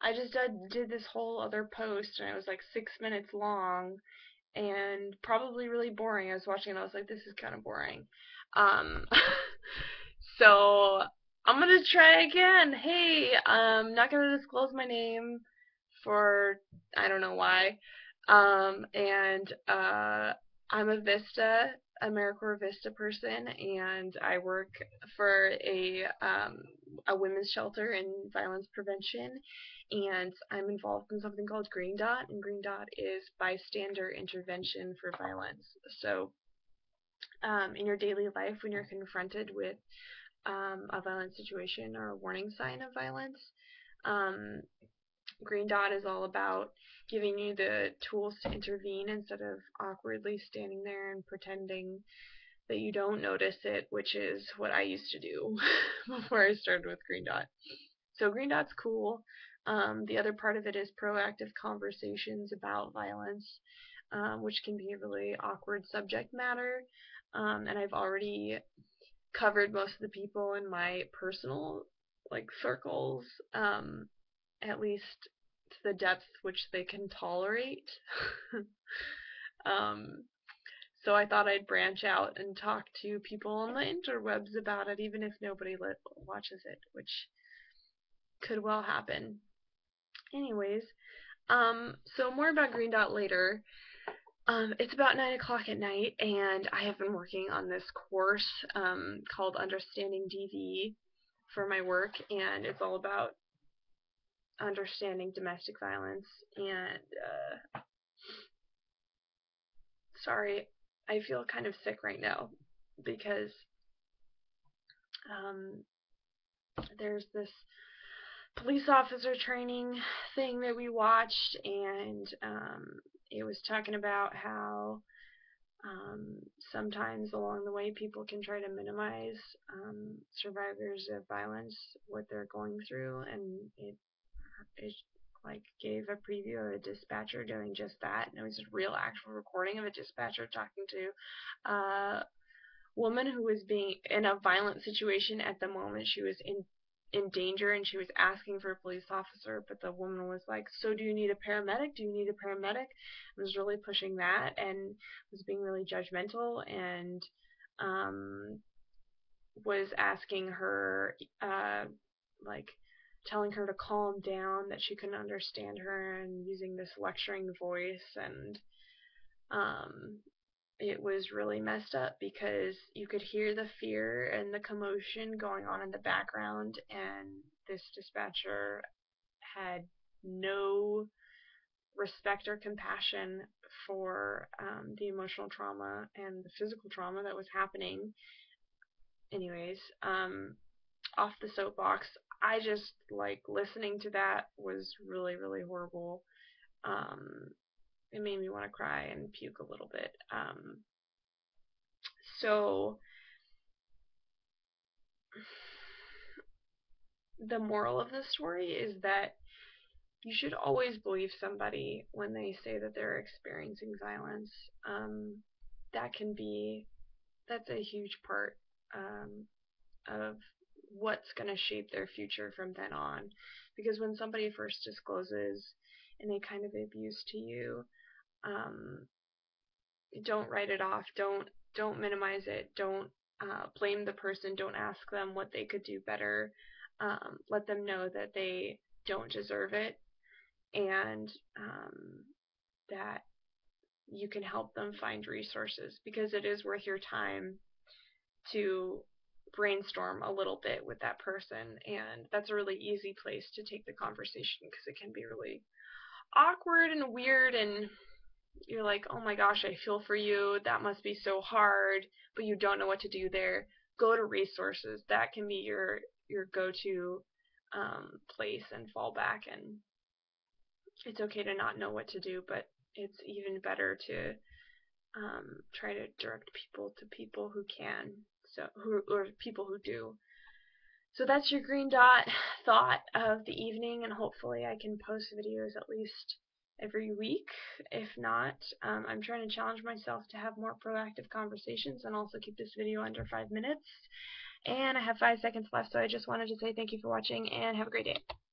I just did this whole other post, and it was like 6 minutes long and probably really boring. I was watching it, and I was like, this is kind of boring. Um, so I'm gonna try again. Hey, I'm not gonna disclose my name for I don't know why. And I'm a VISTA, AmeriCorps VISTA person, and I work for a women's shelter in violence prevention, and I'm involved in something called Green Dot, and Green Dot is bystander intervention for violence. So, in your daily life, when you're confronted with a violent situation or a warning sign of violence, um, Green Dot is all about giving you the tools to intervene instead of awkwardly standing there and pretending that you don't notice it, which is what I used to do before I started with Green Dot. So Green Dot's cool. The other part of it is proactive conversations about violence, which can be a really awkward subject matter. And I've already covered most of the people in my personal circles, at least to the depth which they can tolerate. um, so I thought I'd branch out and talk to people on the interwebs about it, even if nobody watches it, which could well happen. Anyways, so more about Green Dot later. It's about 9 o'clock at night, and I have been working on this course called Understanding DV for my work, and it's all about understanding domestic violence. And sorry, I feel kind of sick right now because um, there's this police officer training thing that we watched, and it was talking about how sometimes along the way people can try to minimize survivors of violence, what they're going through, and it like gave a preview of a dispatcher doing just that, and it was a real actual recording of a dispatcher talking to a woman who was being in a violent situation at the moment. She was in danger, and she was asking for a police officer, but the woman was like, so do you need a paramedic? Do you need a paramedic? I was really pushing that and was being really judgmental, and was asking her, like, telling her to calm down, that she couldn't understand her, and using this lecturing voice, and um, it was really messed up because you could hear the fear and the commotion going on in the background, and this dispatcher had no respect or compassion for the emotional trauma and the physical trauma that was happening. Anyways, off the soapbox, I just listening to that was really, really horrible. Um, it made me want to cry and puke a little bit. So the moral of the story is that you should always believe somebody when they say that they're experiencing violence. Um, that can be, that's a huge part of what's going to shape their future from then on. Because when somebody first discloses any kind of abuse to you, um, don't write it off. Don't minimize it. Don't blame the person. Don't ask them what they could do better. Let them know that they don't deserve it, and that you can help them find resources, because it is worth your time to brainstorm a little bit with that person, and that's a really easy place to take the conversation, because it can be really awkward and weird, and you're like, oh my gosh, I feel for you, that must be so hard, but you don't know what to do there. Go to resources. That can be your go-to place and fallback, and it's okay to not know what to do, but it's even better to try to direct people to people who can, so who or people who do. So that's your Green Dot thought of the evening, and hopefully I can post videos at least every week. If not, I'm trying to challenge myself to have more proactive conversations and also keep this video under 5 minutes. And I have 5 seconds left, so I just wanted to say thank you for watching and have a great day.